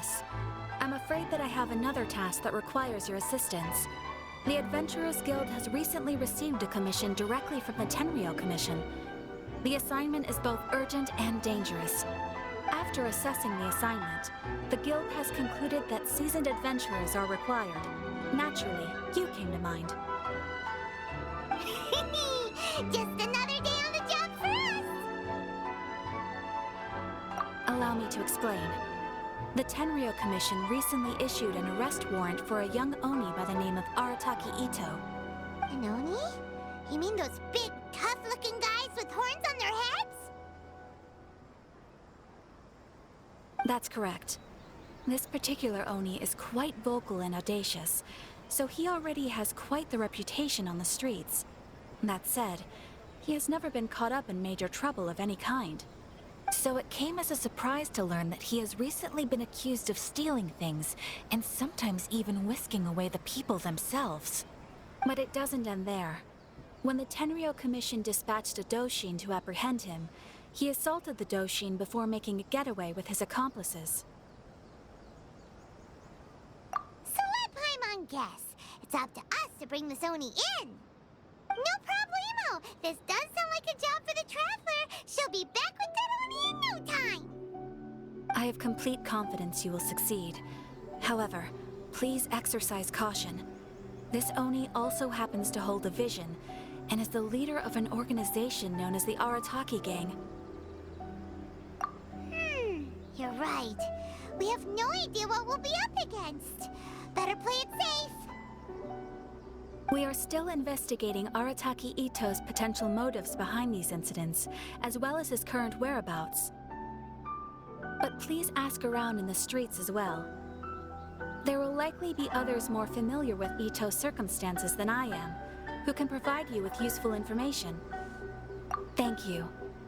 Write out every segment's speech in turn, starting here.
Yes. I'm afraid that I have another task that requires your assistance. The Adventurers Guild has recently received a commission directly from the Tenryou Commission. The assignment is both urgent and dangerous. After assessing the assignment, the Guild has concluded that seasoned adventurers are required. Naturally, you came to mind. Just another day on the job for us! Allow me to explain. The Tenryou Commission recently issued an arrest warrant for a young Oni by the name of Arataki Ito. An Oni? You mean those big, tough-looking guys with horns on their heads? That's correct. This particular Oni is quite vocal and audacious, so he already has quite the reputation on the streets. That said, he has never been caught up in major trouble of any kind. So it came as a surprise to learn that he has recently been accused of stealing things, and sometimes even whisking away the people themselves. But it doesn't end there. When the Tenryou Commission dispatched a Doshin to apprehend him, he assaulted the Doshin before making a getaway with his accomplices. So let Paimon guess. It's up to us to bring this Oni in. No problemo! This does sound like a job for the Traveler. She'll be back with that Oni in no time. I have complete confidence you will succeed. However, please exercise caution. This Oni also happens to hold a vision, and is the leader of an organization known as the Arataki Gang. You're right. We have no idea what we'll be up against. Better play it safe. We are still investigating Arataki Ito's potential motives behind these incidents, as well as his current whereabouts. But please ask around in the streets as well. There will likely be others more familiar with Ito's circumstances than I am, who can provide you with useful information. Thank you.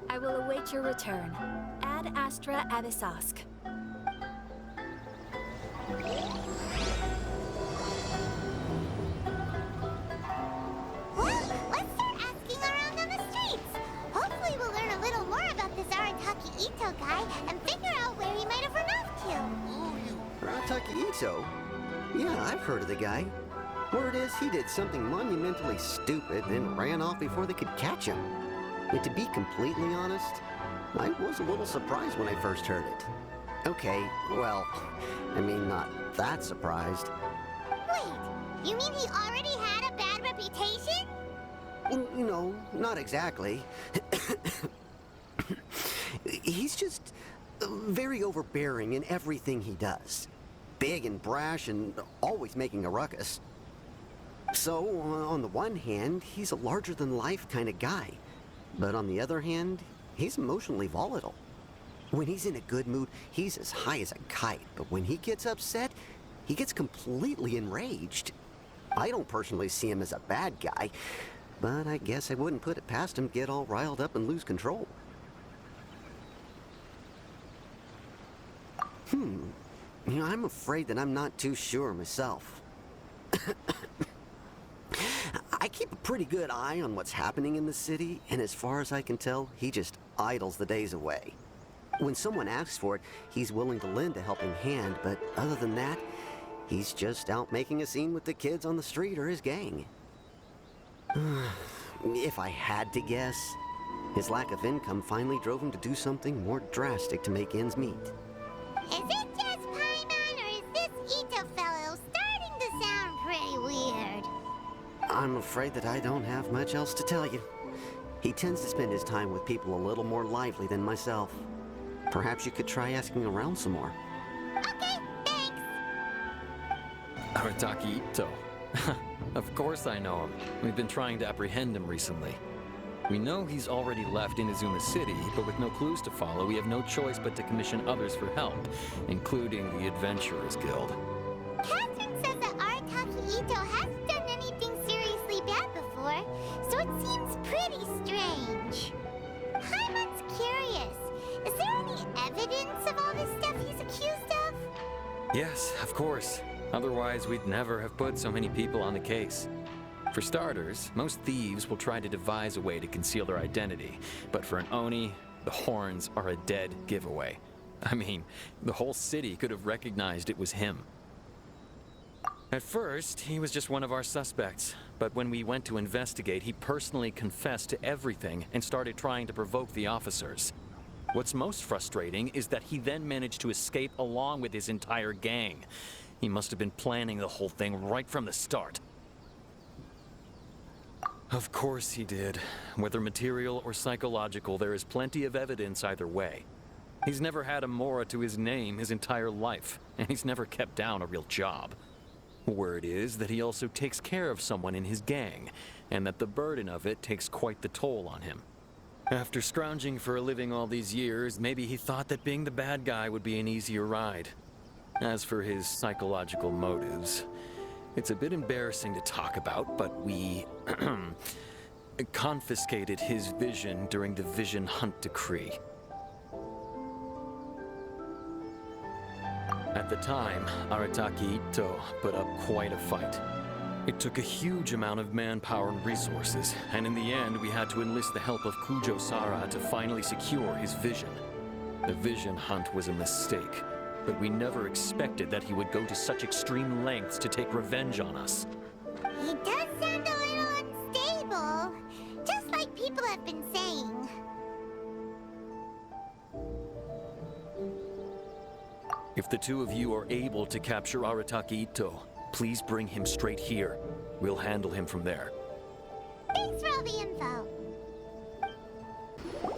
I will await your return. Ad Astra Abyssosque. Well, let's start asking around on the streets. Hopefully we'll learn a little more about this Arataki Ito guy and figure out where he might have run off to. Oh, you... Arataki Ito? Yeah, I've heard of the guy. Word is he did something monumentally stupid, then ran off before they could catch him. And to be completely honest, I was a little surprised when I first heard it. Okay, well, I mean, not that surprised. Wait, you mean he already had a bad reputation? No, not exactly. He's just very overbearing in everything he does. Big and brash and always making a ruckus. So, on the one hand, he's a larger-than-life kind of guy. But on the other hand, he's emotionally volatile. When he's in a good mood, he's as high as a kite. But when he gets upset, he gets completely enraged. I don't personally see him as a bad guy, but I guess I wouldn't put it past him to get all riled up and lose control. You know, I'm afraid that I'm not too sure myself. I keep a pretty good eye on what's happening in the city, and as far as I can tell, he just idles the days away. When someone asks for it, he's willing to lend a helping hand, but other than that, he's just out making a scene with the kids on the street or his gang. If I had to guess, his lack of income finally drove him to do something more drastic to make ends meet. Is it just Paimon, or is this Ito fellow starting to sound pretty weird? I'm afraid that I don't have much else to tell you. He tends to spend his time with people a little more lively than myself. Perhaps you could try asking around some more. Okay, thanks. Arataki Ito. Of course I know him. We've been trying to apprehend him recently. We know he's already left Inazuma City, but with no clues to follow, we have no choice but to commission others for help, including the Adventurers Guild. Catherine says that Arataki Ito hasn't done anything seriously bad before, so it seems pretty strange. Paimon's curious. Is there any evidence of all this stuff he's accused of? Yes, of course. Otherwise, we'd never have put so many people on the case. For starters, most thieves will try to devise a way to conceal their identity, but for an Oni, the horns are a dead giveaway. I mean, the whole city could have recognized it was him. At first, he was just one of our suspects, but when we went to investigate, he personally confessed to everything and started trying to provoke the officers. What's most frustrating is that he then managed to escape along with his entire gang. He must have been planning the whole thing right from the start. Of course he did. Whether material or psychological, there is plenty of evidence either way. He's never had a Mora to his name his entire life, and he's never kept down a real job. Word is that he also takes care of someone in his gang, and that the burden of it takes quite the toll on him. After scrounging for a living all these years, maybe he thought that being the bad guy would be an easier ride. As for his psychological motives, it's a bit embarrassing to talk about, but we confiscated his vision during the Vision Hunt Decree. At the time, Arataki Ito put up quite a fight. It took a huge amount of manpower and resources, and in the end we had to enlist the help of Kujo Sara to finally secure his vision. The Vision Hunt was a mistake, but we never expected that he would go to such extreme lengths to take revenge on us. He does sound a little unstable, just like people have been saying. If the two of you are able to capture Arataki Ito, please bring him straight here. We'll handle him from there. Thanks for all the info.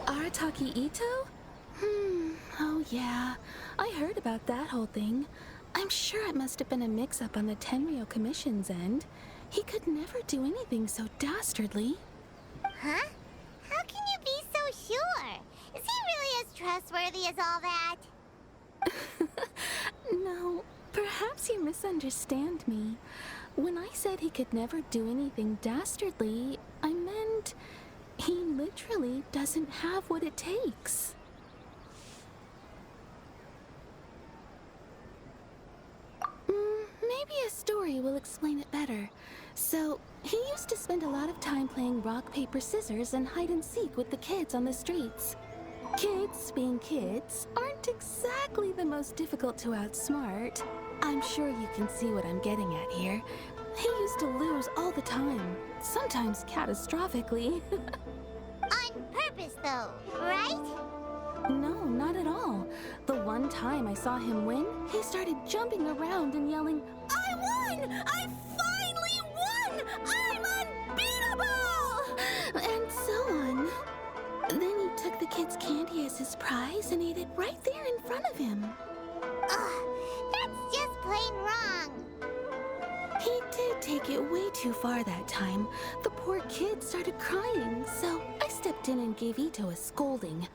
Arataki Ito? Oh yeah. I heard about that whole thing. I'm sure it must have been a mix-up on the Tenryo Commission's end. He could never do anything so dastardly. Huh? How can you be so sure? Is he really as trustworthy as all that? No, perhaps you misunderstand me. When I said he could never do anything dastardly, I meant he literally doesn't have what it takes. Maybe a story will explain it better. So, he used to spend a lot of time playing rock, paper, scissors and hide and seek with the kids on the streets. Kids, being kids, aren't exactly the most difficult to outsmart. I'm sure you can see what I'm getting at here. He used to lose all the time, sometimes catastrophically. On purpose, though, right? No, not at all. The one time I saw him win, he started jumping around and yelling, "I won! I finally won! I'm unbeatable!" And so on. Then he took the kid's candy as his prize and ate it right there in front of him. Ugh, that's just plain wrong. He did take it way too far that time. The poor kid started crying, so I stepped in and gave Ito a scolding.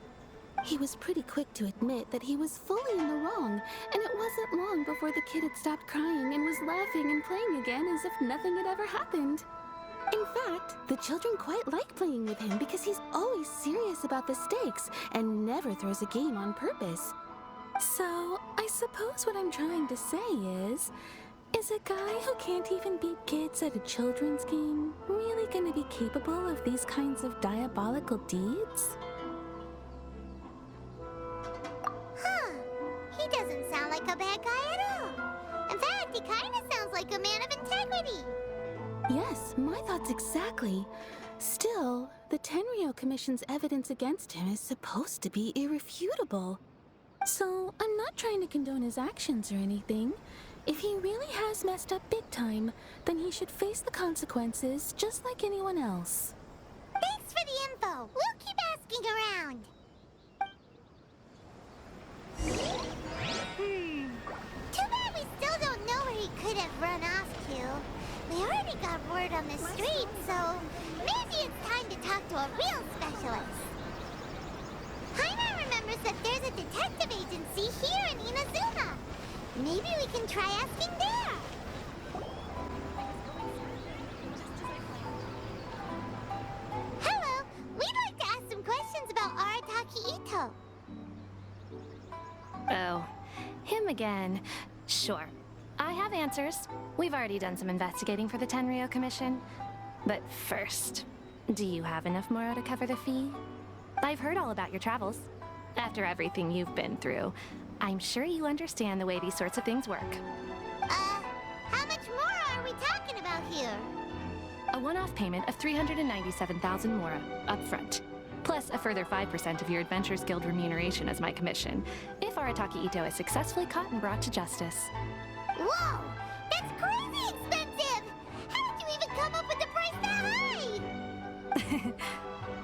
He was pretty quick to admit that he was fully in the wrong, and it wasn't long before the kid had stopped crying and was laughing and playing again as if nothing had ever happened. In fact, the children quite like playing with him because he's always serious about the stakes and never throws a game on purpose. So, I suppose what I'm trying to say is a guy who can't even beat kids at a children's game really going to be capable of these kinds of diabolical deeds? Huh. He doesn't sound like a bad guy at all. In fact, he kind of sounds like a man of integrity. Yes, my thoughts exactly. Still, the Tenryo Commission's evidence against him is supposed to be irrefutable. So, I'm not trying to condone his actions or anything. If he really has messed up big time, then he should face the consequences just like anyone else. Thanks for the info. We'll keep asking around. Too bad we still don't know where he could have run off to. We already got word on the street, so maybe it's time to talk to a real specialist. Paimon remembers that there's a detective agency here in Inazuma. Maybe we can try asking there. Hello, we'd like to ask some questions about Arataki Ito. Oh, him again. Sure. I have answers. We've already done some investigating for the Tenryo Commission. But first, do you have enough Moro to cover the fee? I've heard all about your travels. After everything you've been through, I'm sure you understand the way these sorts of things work. How much more are we talking about here? A one-off payment of 397,000 mora upfront, plus a further 5% of your Adventures Guild remuneration as my commission, if Arataki Ito is successfully caught and brought to justice. Whoa! That's crazy expensive! How did you even come up with the price that high?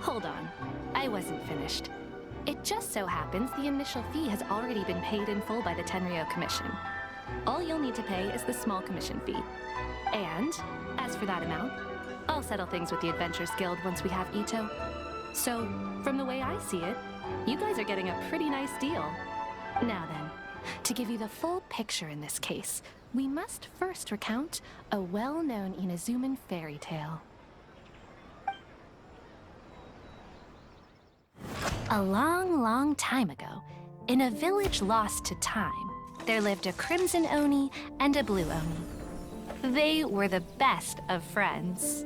Hold on, I wasn't finished. It just so happens the initial fee has already been paid in full by the Tenryou Commission. All you'll need to pay is the small commission fee. And, as for that amount, I'll settle things with the Adventures Guild once we have Ito. So, from the way I see it, you guys are getting a pretty nice deal. Now then, to give you the full picture in this case, we must first recount a well-known Inazuman fairy tale. A long, long time ago, in a village lost to time, there lived a crimson Oni and a blue Oni. They were the best of friends.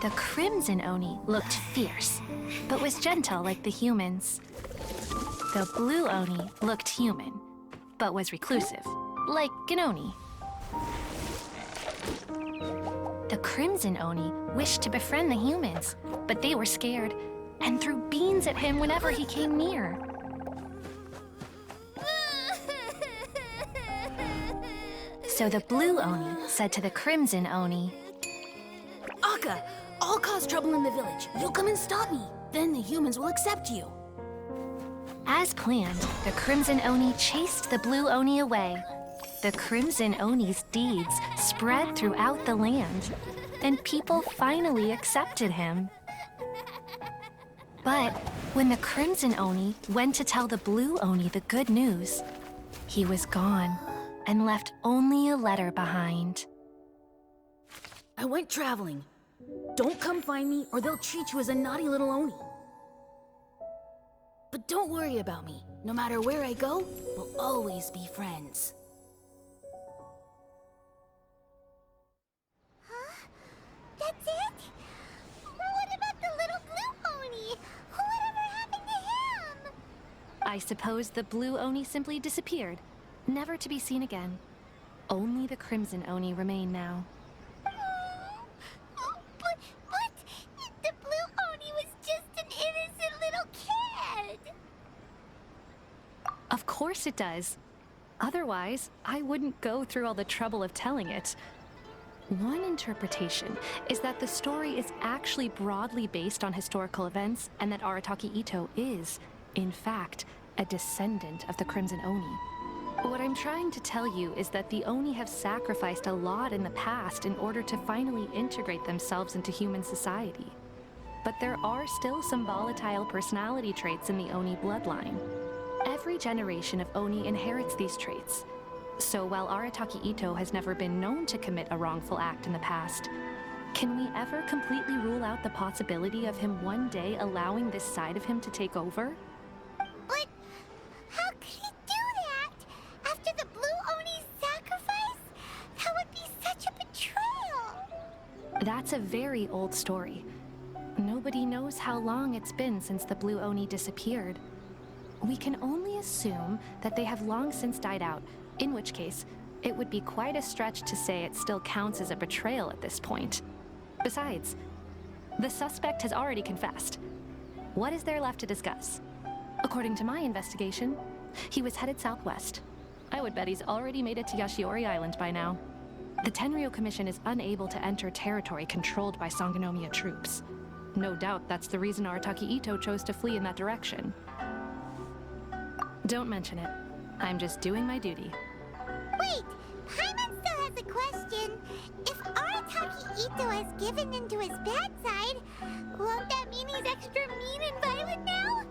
The crimson Oni looked fierce, but was gentle like the humans. The blue Oni looked human, but was reclusive, like an Oni. The crimson Oni wished to befriend the humans, but they were scared and threw beans at him whenever he came near. So the blue Oni said to the crimson Oni, Akka, I'll cause trouble in the village. You'll come and stop me. Then the humans will accept you. As planned, the crimson Oni chased the blue Oni away. The crimson Oni's deeds spread throughout the land, and people finally accepted him. But when the crimson Oni went to tell the blue Oni the good news, he was gone and left only a letter behind. I went traveling. Don't come find me or they'll treat you as a naughty little Oni. But don't worry about me. No matter where I go, we'll always be friends. Huh? That's it? What about the little blue Oni? Whatever happened to him? I suppose the blue Oni simply disappeared, never to be seen again. Only the crimson Oni remain now. But the blue Oni was just an innocent little kid. Of course it does. Otherwise, I wouldn't go through all the trouble of telling it. One interpretation is that the story is actually broadly based on historical events and that Arataki Ito is, in fact, a descendant of the Crimson Oni. What I'm trying to tell you is that the Oni have sacrificed a lot in the past in order to finally integrate themselves into human society. But there are still some volatile personality traits in the Oni bloodline. Every generation of Oni inherits these traits. So while Arataki Ito has never been known to commit a wrongful act in the past, can we ever completely rule out the possibility of him one day allowing this side of him to take over? But how could he do that? After the blue Oni's sacrifice? That would be such a betrayal. That's a very old story. Nobody knows how long it's been since the blue Oni disappeared. We can only assume that they have long since died out, in which case, it would be quite a stretch to say it still counts as a betrayal at this point. Besides, the suspect has already confessed. What is there left to discuss? According to my investigation, he was headed southwest. I would bet he's already made it to Yashiori Island by now. The Tenryou Commission is unable to enter territory controlled by Sangonomiya troops. No doubt that's the reason Arataki Ito chose to flee in that direction. Don't mention it. I'm just doing my duty. Wait, Paimon still has a question. If Arataki Ito has given into his bad side, won't that mean he's extra mean and violent now?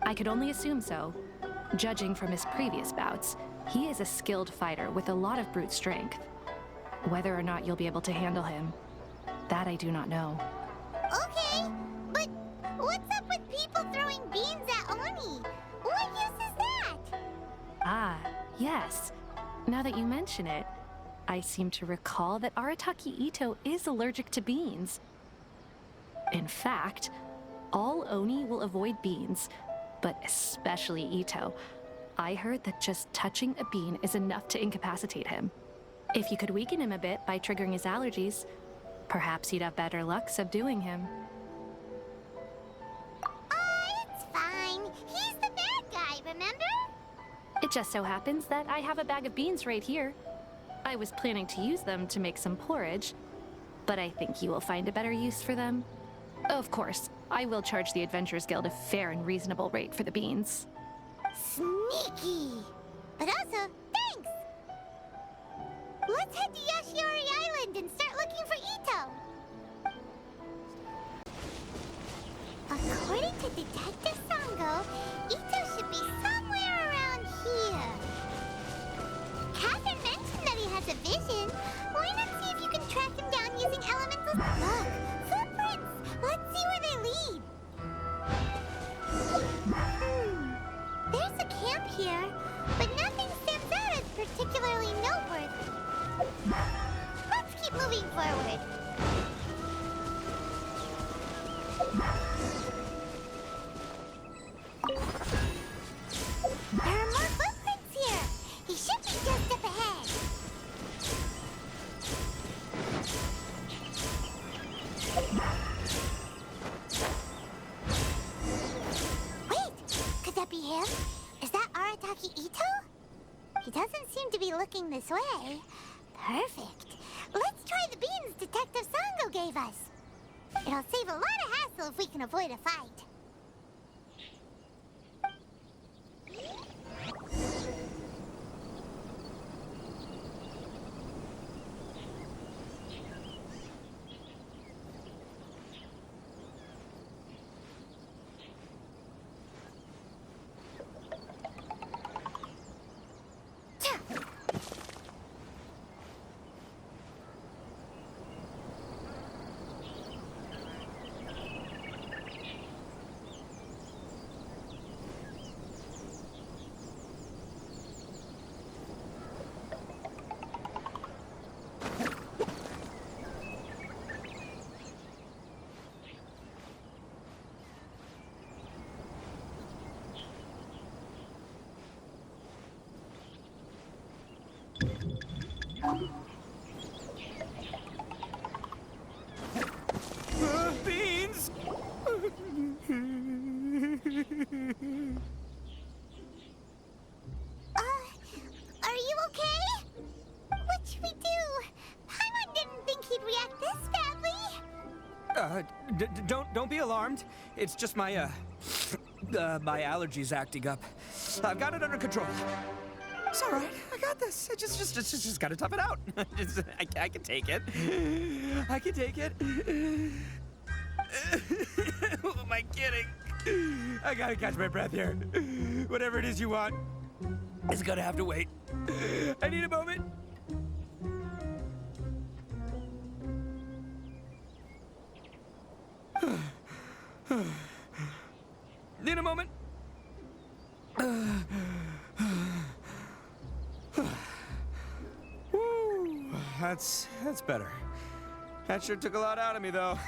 I could only assume so. Judging from his previous bouts, he is a skilled fighter with a lot of brute strength. Whether or not you'll be able to handle him, that I do not know. Okay, but what's up with people throwing beans at Oni? What use is that? Ah, yes. Now that you mention it, I seem to recall that Arataki Ito is allergic to beans. In fact, all Oni will avoid beans, but especially Ito. I heard that just touching a bean is enough to incapacitate him. If you could weaken him a bit by triggering his allergies, perhaps you'd have better luck subduing him. It's fine. He's the bad guy, remember? It just so happens that I have a bag of beans right here. I was planning to use them to make some porridge, but I think you will find a better use for them. Of course, I will charge the Adventurers Guild a fair and reasonable rate for the beans. Sneaky! But also, thanks! Let's head to Yashiori Island and start looking for Ito! According to Detective Sango, Ito should be somewhere around here. Catherine mentioned that he has a vision. Why not see if you can track him down using elemental... Look! Footprints! Let's see where they lead! There's a camp here, but nothing stands out as particularly noteworthy. Let's keep moving forward. There are more footprints here. He should be just up ahead. Wait, could that be him? Is that Arataki Ito? He doesn't seem to be looking this way. Perfect. Let's try the beans Detective Sango gave us. It'll save a lot of hassle if we can avoid a fight. Beans! Are you okay? What should we do? Paimon didn't think he'd react this badly. Don't be alarmed. It's just my my allergies acting up. I've got it under control. It's all right. I got this. I just gotta tough it out. I can take it. I can take it. Who am I kidding? I gotta catch my breath here. Whatever it is you want, it's gonna have to wait. I need a moment. Need a moment. Woo, that's better. That sure took a lot out of me, though.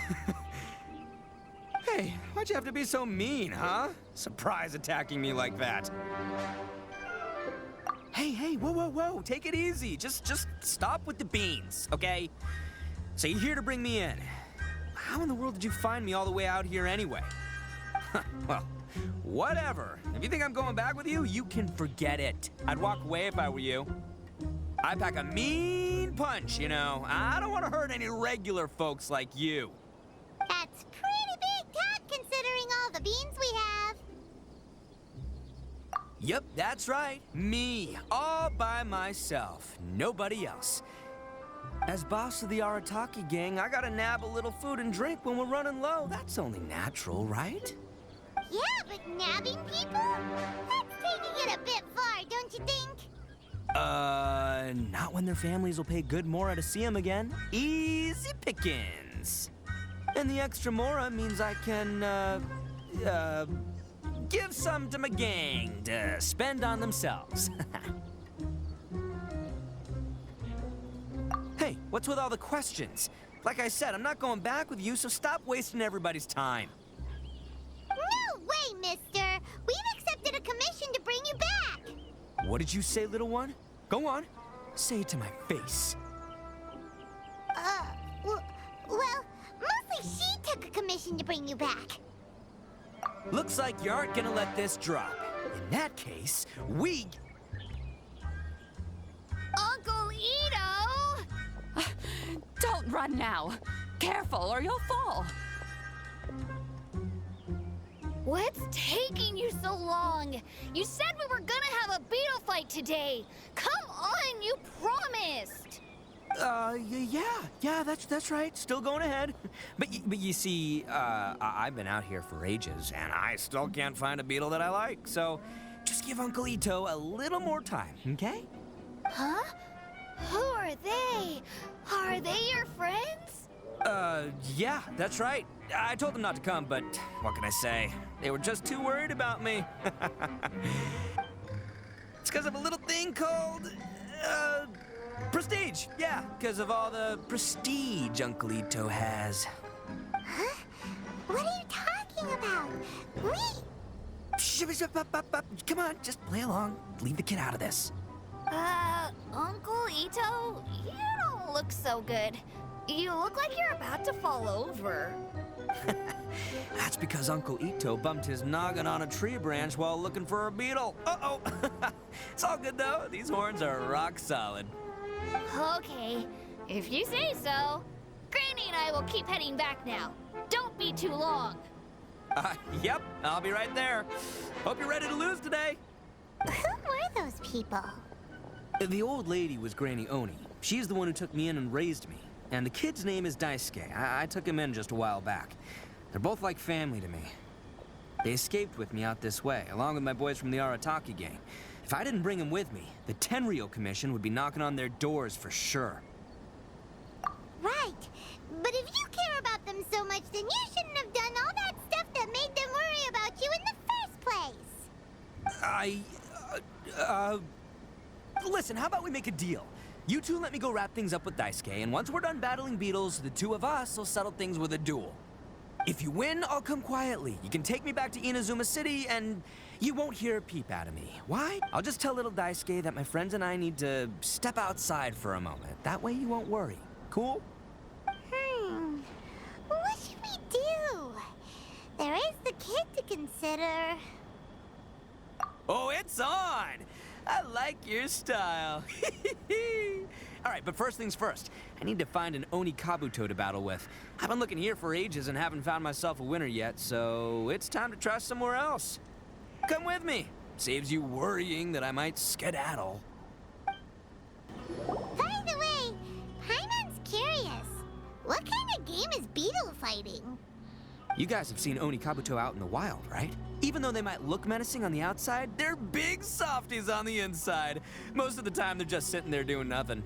Hey, why'd you have to be so mean, huh? Surprise attacking me like that. Hey, whoa, take it easy. Just stop with the beans, okay? So you're here to bring me in. How in the world did you find me all the way out here anyway? Well, whatever. If you think I'm going back with you, you can forget it. I'd walk away if I were you. I pack a mean punch, you know. I don't want to hurt any regular folks like you. That's pretty big talk considering all the beans we have. Yep, that's right. Me, all by myself. Nobody else. As boss of the Arataki gang, I gotta nab a little food and drink when we're running low. That's only natural, right? Yeah, but nabbing people? That's taking it a bit far, don't you think? Not when their families will pay good mora to see them again. Easy pickings. And the extra mora means I can, give some to my gang to spend on themselves. Hey, what's with all the questions? Like I said, I'm not going back with you, so stop wasting everybody's time. No way, mister! We've what did you say, little one? Go on. Say it to my face. Well, mostly she took a commission to bring you back. Looks like you aren't gonna let this drop. In that case, we... Uncle Ito! Don't run now. Careful or you'll fall. What's taking you so long? You said we were gonna have a beetle fight today. Come on, you promised. Yeah, that's right. Still going ahead. But you see, I've been out here for ages, and I still can't find a beetle that I like. So, just give Uncle Ito a little more time, okay? Huh? Who are they? Are they your friends? Yeah, that's right. I told them not to come, but what can I say? They were just too worried about me. It's because of a little thing called, prestige. Yeah, because of all the prestige Uncle Ito has. Huh? What are you talking about? Come on, just play along. Leave the kid out of this. Uncle Ito, you don't look so good. You look like you're about to fall over. That's because Uncle Ito bumped his noggin on a tree branch while looking for a beetle. Uh-oh. It's all good, though. These horns are rock solid. Okay, if you say so. Granny and I will keep heading back now. Don't be too long. Yep, I'll be right there. Hope you're ready to lose today. Who were those people? The old lady was Granny Oni. She's the one who took me in and raised me. And the kid's name is Daisuke. I took him in just a while back. They're both like family to me. They escaped with me out this way, along with my boys from the Arataki gang. If I didn't bring them with me, the Tenryou Commission would be knocking on their doors for sure. Right. But if you care about them so much, then you shouldn't have done all that stuff that made them worry about you in the first place. Listen, how about we make a deal? You two let me go wrap things up with Daisuke, and once we're done battling beetles, the two of us will settle things with a duel. If you win, I'll come quietly. You can take me back to Inazuma City, and you won't hear a peep out of me. Why? I'll just tell little Daisuke that my friends and I need to step outside for a moment. That way you won't worry. Cool? What should we do? There is the kid to consider. Oh, it's on! I like your style. All right, but first things first. I need to find an Oni Kabuto to battle with. I've been looking here for ages and haven't found myself a winner yet, so it's time to try somewhere else. Come with me. Saves you worrying that I might skedaddle. By the way, Paimon's curious. What kind of game is beetle fighting? You guys have seen Oni Kabuto out in the wild, right? Even though they might look menacing on the outside, they're big softies on the inside. Most of the time, they're just sitting there doing nothing.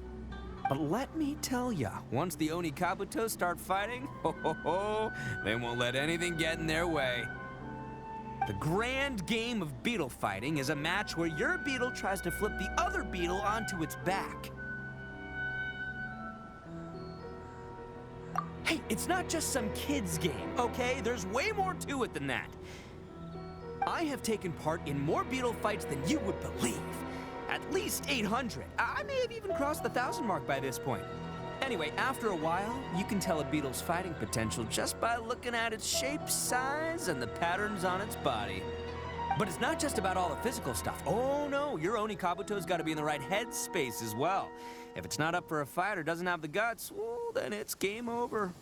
But let me tell ya, once the Oni Kabuto start fighting, they won't let anything get in their way. The grand game of beetle fighting is a match where your beetle tries to flip the other beetle onto its back. Hey, it's not just some kid's game, okay? There's way more to it than that. I have taken part in more beetle fights than you would believe. At least 800. I may have even crossed the 1,000 mark by this point. Anyway, after a while, you can tell a beetle's fighting potential just by looking at its shape, size, and the patterns on its body. But it's not just about all the physical stuff. Oh no, your Oni Kabuto's got to be in the right headspace as well. If it's not up for a fight or doesn't have the guts, well, then it's game over.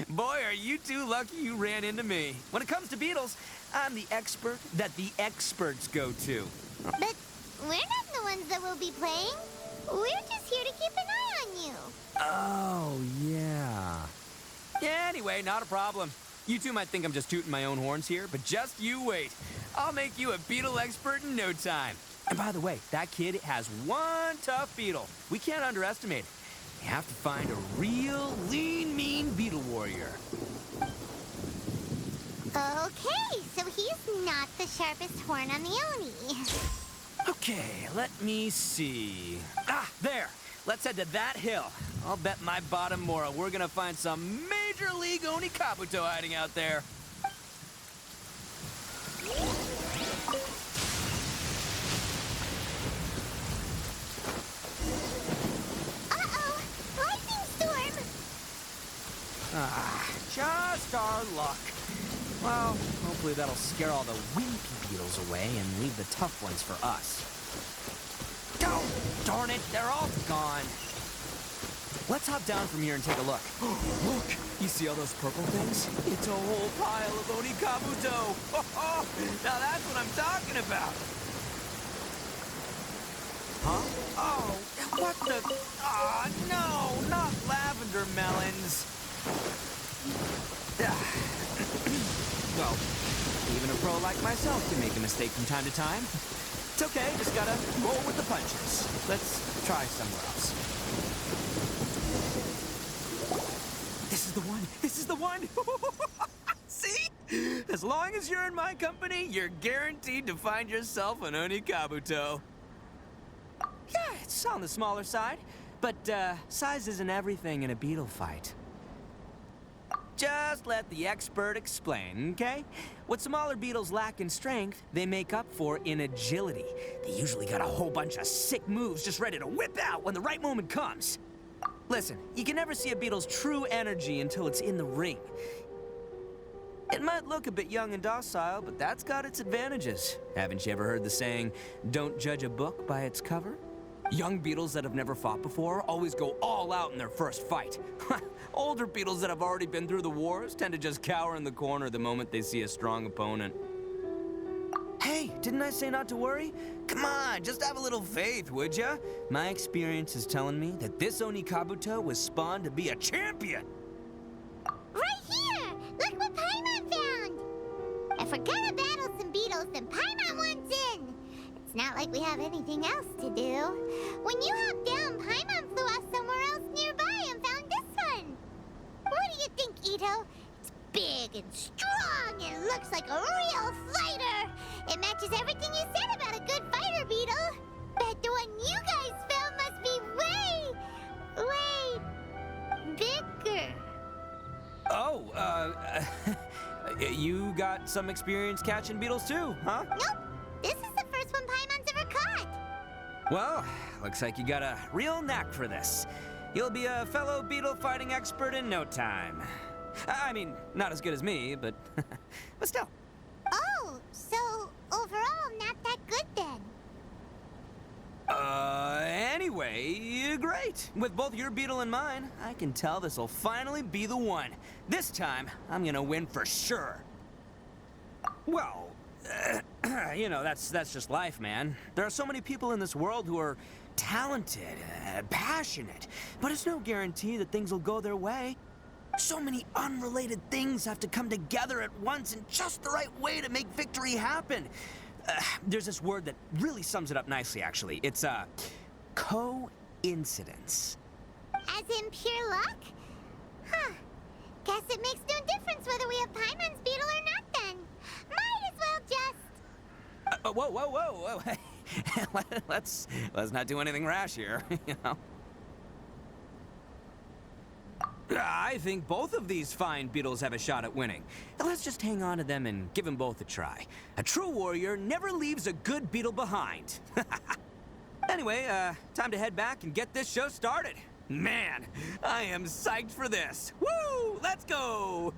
Boy, are you two lucky you ran into me. When it comes to beetles, I'm the expert that the experts go to. But we're not the ones that will be playing. We're just here to keep an eye on you. Oh, yeah. Yeah, anyway, not a problem. You two might think I'm just tooting my own horns here, but just you wait. I'll make you a beetle expert in no time. And by the way, that kid has one tough beetle. We can't underestimate it. You have to find a real lean, mean beetle warrior. Okay, so he's not the sharpest horn on the Oni. Okay, let me see. Ah, there. Let's head to that hill. I'll bet my bottom moral we're gonna find some major league Oni Kabuto hiding out there. Just our luck. Well, hopefully that'll scare all the wimpy beetles away and leave the tough ones for us. Oh, darn it, they're all gone. Let's hop down from here and take a look. Look, you see all those purple things? It's a whole pile of Onikabuto. Now that's what I'm talking about. Huh? Oh, what the? Oh, no, not lavender melons. Well, even a pro like myself can make a mistake from time to time. It's okay, just gotta roll with the punches. Let's try somewhere else. This is the one! This is the one! See? As long as you're in my company, you're guaranteed to find yourself an Onikabuto. Yeah, it's on the smaller side, but size isn't everything in a beetle fight. Just let the expert explain, okay? What smaller beetles lack in strength, they make up for in agility. They usually got a whole bunch of sick moves just ready to whip out when the right moment comes. Listen, you can never see a beetle's true energy until it's in the ring. It might look a bit young and docile, but that's got its advantages. Haven't you ever heard the saying, don't judge a book by its cover? Young beetles that have never fought before always go all out in their first fight. Older beetles that have already been through the wars tend to just cower in the corner the moment they see a strong opponent. Hey, didn't I say not to worry? Come on, just have a little faith, would ya? My experience is telling me that this Onikabuto was spawned to be a champion. Right here! Look what Paimon found! If we're gonna battle some beetles, then Paimon wants in! It's not like we have anything else to do. When you hopped down, Paimon flew off somewhere else nearby and found this one. What do you think, Ito? It's big and strong and looks like a real fighter. It matches everything you said about a good fighter beetle. Bet the one you guys found must be way bigger. Oh, you got some experience catching beetles too, huh? Nope. This is the first one Paimon's ever caught. Well, looks like you got a real knack for this. You'll be a fellow beetle fighting expert in no time. I mean, not as good as me, but but still. Oh, so overall not that good then. Anyway, great. With both your beetle and mine, I can tell this'll finally be the one. This time, I'm gonna win for sure. Well, you know, that's just life, man. There are so many people in this world who are talented, passionate, but it's no guarantee that things will go their way. So many unrelated things have to come together at once in just the right way to make victory happen. There's this word that really sums it up nicely, actually. It's, coincidence. As in pure luck? Huh. Guess it makes no difference whether we have Paimon's beetle or not then. Might as well just... Whoa. let's not do anything rash here, you know? I think both of these fine beetles have a shot at winning. Let's just hang on to them and give them both a try. A true warrior never leaves a good beetle behind. Anyway, time to head back and get this show started. Man, I am psyched for this. Woo! Let's go!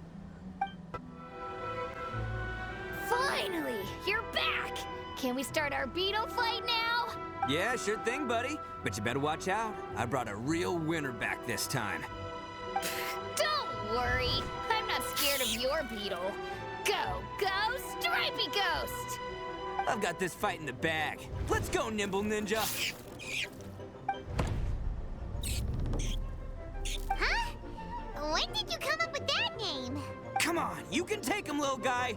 Finally, you're back! Can we start our beetle fight now? Yeah, sure thing, buddy. But you better watch out. I brought a real winner back this time. Don't worry, I'm not scared of your beetle. Go, Stripey Ghost! I've got this fight in the bag. Let's go, Nimble Ninja. Huh? When did you come up with that name? Come on, you can take him, little guy.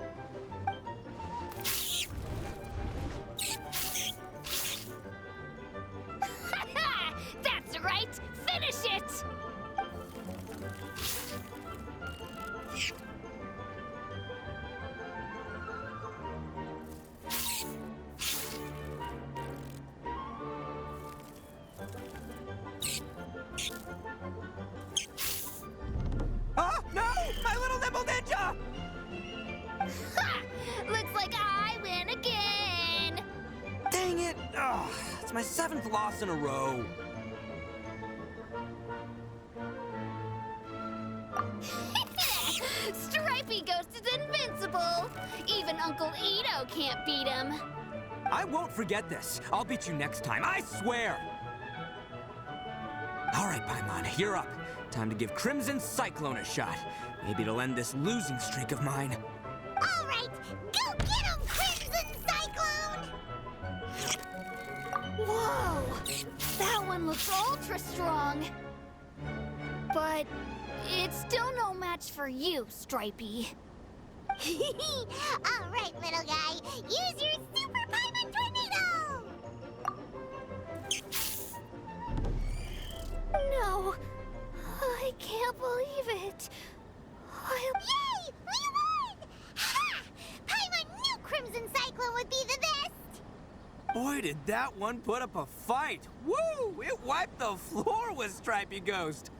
That's right! Finish it! Oh, no! My little Nimble Ninja! Ha! Looks like I win again! Dang it! Oh, it's my 7th loss in a row. Stripey Ghost is invincible! Even Uncle Ito can't beat him. I won't forget this. I'll beat you next time, I swear! All right, Paimon, you're up. Time to give Crimson Cyclone a shot. Maybe it'll end this losing streak of mine. All right, go get him, Crimson Cyclone! Whoa! That one looks ultra strong. But it's still no match for you, Stripey. All right, little guy, use your Super Paimon Tornado! No, I can't believe it. Yay! We won! Ha! Paimon knew Crimson Cyclone would be the best! Boy, did that one put up a fight. Woo! It wiped the floor with Stripey Ghost.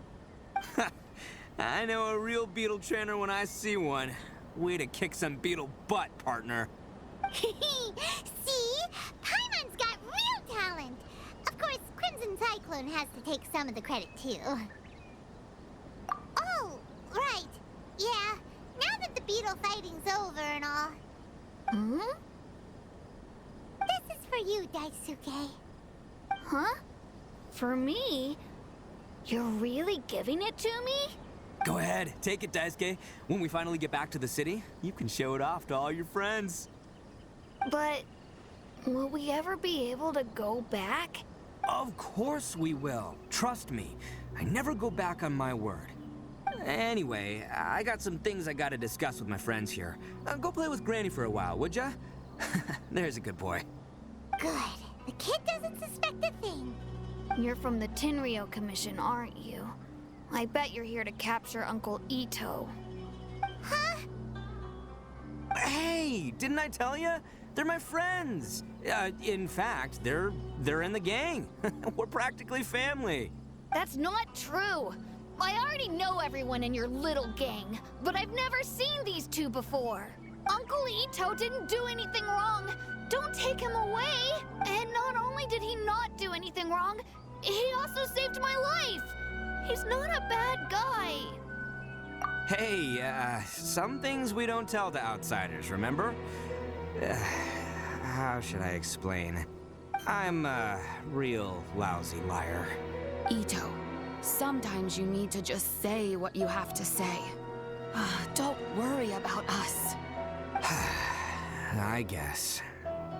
I know a real beetle trainer when I see one. Way to kick some beetle butt, partner. See? Paimon's got real talent! Of course, Crimson Cyclone has to take some of the credit, too. Oh, right. Yeah, now that the beetle fighting's over and all. Hmm? This is for you, Daisuke. Huh? For me? You're really giving it to me? Go ahead, take it, Daisuke. When we finally get back to the city, you can show it off to all your friends. But will we ever be able to go back? Of course we will. Trust me. I never go back on my word. Anyway, I got some things I gotta discuss with my friends here. Go play with Granny for a while, would ya? There's a good boy. Good. The kid doesn't suspect a thing. You're from the Tenryou Commission, aren't you? I bet you're here to capture Uncle Ito. Huh? Hey, didn't I tell you? They're my friends. In fact, they're in the gang. We're practically family. That's not true. I already know everyone in your little gang, but I've never seen these two before. Uncle Ito didn't do anything wrong. Don't take him away. And not only did he not do anything wrong, he also saved my life. He's not a bad guy. Hey, some things we don't tell to outsiders, remember? How should I explain? I'm a real lousy liar. Ito, sometimes you need to just say what you have to say. Don't worry about us. I guess.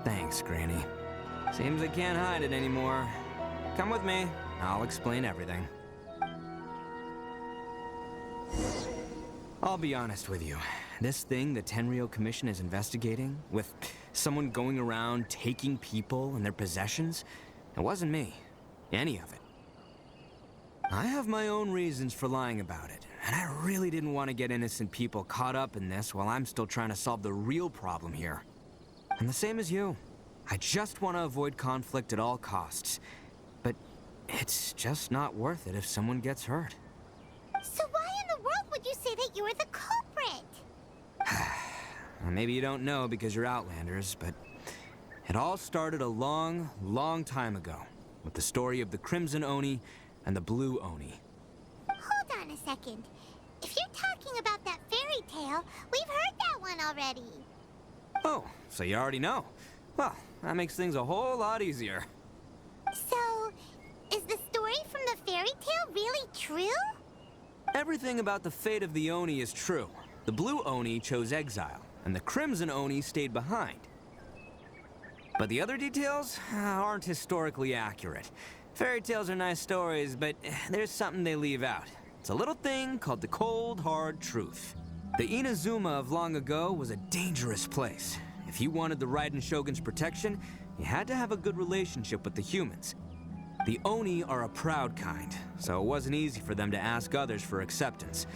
Thanks, Granny. Seems I can't hide it anymore. Come with me. I'll explain everything. I'll be honest with you. This thing the Tenryou Commission is investigating, with someone going around taking people and their possessions, it wasn't me. Any of it. I have my own reasons for lying about it, and I really didn't want to get innocent people caught up in this while I'm still trying to solve the real problem here. And the same as you. I just want to avoid conflict at all costs. But it's just not worth it if someone gets hurt. So why in the world would you say that you were the culprit? Maybe you don't know because you're Outlanders, but it all started a long, long time ago with the story of the Crimson Oni and the Blue Oni. Hold on a second. If you're talking about that fairy tale, we've heard that one already. Oh, so you already know. Well, that makes things a whole lot easier. So, is the story from the fairy tale really true? Everything about the fate of the Oni is true. The Blue Oni chose exile, and the Crimson Oni stayed behind. But the other details aren't historically accurate. Fairy tales are nice stories, but there's something they leave out. It's a little thing called the cold, hard truth. The Inazuma of long ago was a dangerous place. If you wanted the Raiden Shogun's protection, you had to have a good relationship with the humans. The Oni are a proud kind, so it wasn't easy for them to ask others for acceptance.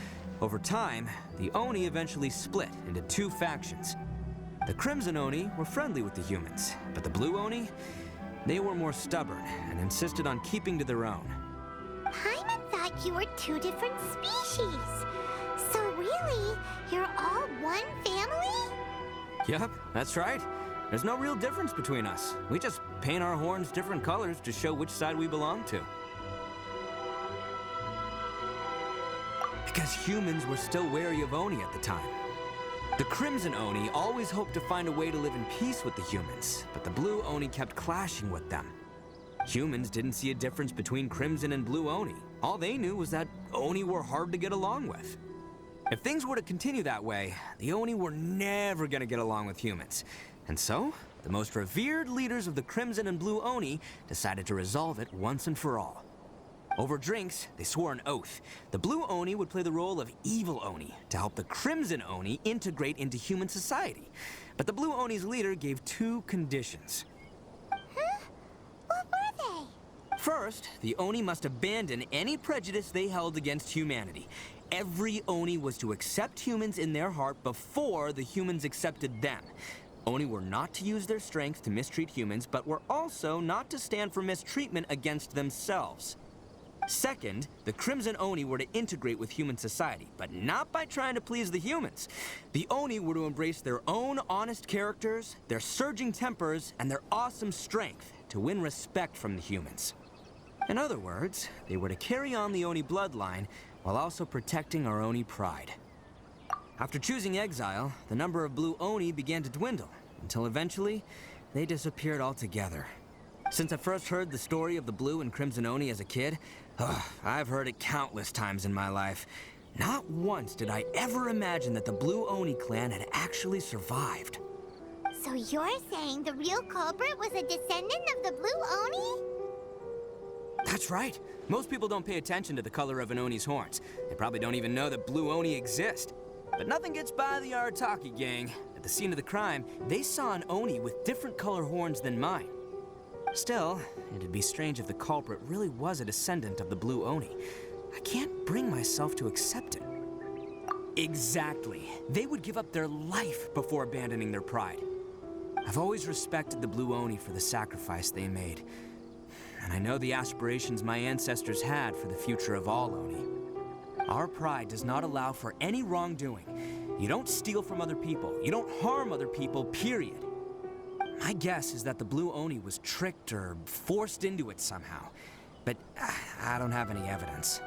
Over time, the Oni eventually split into two factions. The Crimson Oni were friendly with the humans, but the Blue Oni, they were more stubborn and insisted on keeping to their own. Paimon thought you were two different species. So really, you're all one family? Yep, that's right. There's no real difference between us. We just paint our horns different colors to show which side we belong to. Because humans were still wary of Oni at the time. The Crimson Oni always hoped to find a way to live in peace with the humans, but the Blue Oni kept clashing with them. Humans didn't see a difference between Crimson and Blue Oni. All they knew was that Oni were hard to get along with. If things were to continue that way, the Oni were never gonna get along with humans. And so, the most revered leaders of the Crimson and Blue Oni decided to resolve it once and for all. Over drinks, they swore an oath. The Blue Oni would play the role of evil Oni to help the Crimson Oni integrate into human society. But the Blue Oni's leader gave 2 conditions. Huh? What were they? First, the Oni must abandon any prejudice they held against humanity. Every Oni was to accept humans in their heart before the humans accepted them. Oni were not to use their strength to mistreat humans, but were also not to stand for mistreatment against themselves. Second, the Crimson Oni were to integrate with human society, but not by trying to please the humans. The Oni were to embrace their own honest characters, their surging tempers, and their awesome strength to win respect from the humans. In other words, they were to carry on the Oni bloodline while also protecting our Oni pride. After choosing exile, the number of Blue Oni began to dwindle, until eventually, they disappeared altogether. Since I first heard the story of the Blue and Crimson Oni as a kid, I've heard it countless times in my life. Not once did I ever imagine that the Blue Oni clan had actually survived. So you're saying the real culprit was a descendant of the Blue Oni? That's right. Most people don't pay attention to the color of an Oni's horns. They probably don't even know that Blue Oni exist. But nothing gets by the Arataki gang. At the scene of the crime, they saw an Oni with different color horns than mine. Still, it'd be strange if the culprit really was a descendant of the Blue Oni. I can't bring myself to accept it. Exactly. They would give up their life before abandoning their pride. I've always respected the Blue Oni for the sacrifice they made. And I know the aspirations my ancestors had for the future of all Oni. Our pride does not allow for any wrongdoing. You don't steal from other people. You don't harm other people, period. My guess is that the Blue Oni was tricked or forced into it somehow. But I don't have any evidence.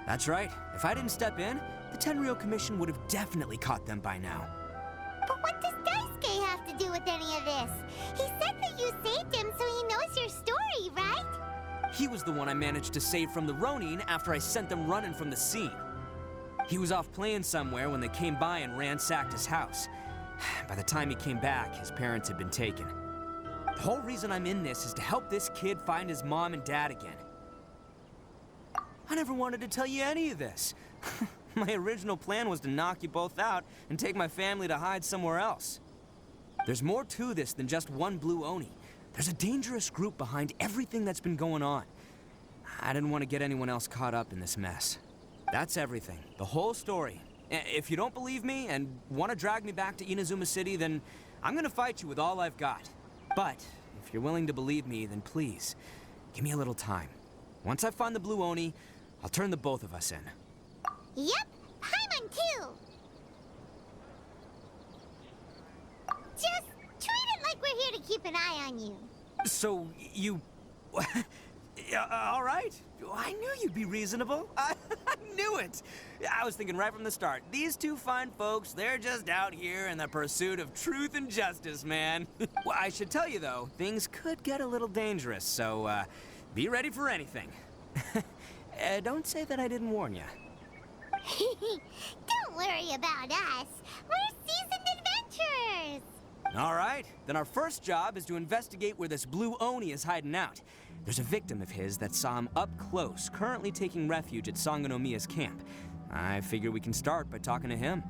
That's right. If I didn't step in, the Tenryou Commission would have definitely caught them by now. But what does Daisuke have to do with any of this? He said that you saved him so he knows your story, right? He was the one I managed to save from the Ronin after I sent them running from the scene. He was off playing somewhere when they came by and ransacked his house. By the time he came back, his parents had been taken. The whole reason I'm in this is to help this kid find his mom and dad again. I never wanted to tell you any of this. My original plan was to knock you both out and take my family to hide somewhere else. There's more to this than just one Blue Oni. There's a dangerous group behind everything that's been going on. I didn't want to get anyone else caught up in this mess. That's everything. The whole story. If you don't believe me and want to drag me back to Inazuma City, then I'm going to fight you with all I've got. But if you're willing to believe me, then please, give me a little time. Once I find the Blue Oni, I'll turn the both of us in. Yep, Paimon too! Just treat it like we're here to keep an eye on you. So, you... all right. I knew you'd be reasonable. I knew it. I was thinking right from the start, these two fine folks, they're just out here in the pursuit of truth and justice, man. Well, I should tell you, though, things could get a little dangerous, so be ready for anything. Don't say that I didn't warn you. Don't worry about us. We're seasoned adventurers. All right, then our first job is to investigate where this Blue Oni is hiding out. There's a victim of his that saw him up close, currently taking refuge at Sangonomiya's camp. I figure we can start by talking to him.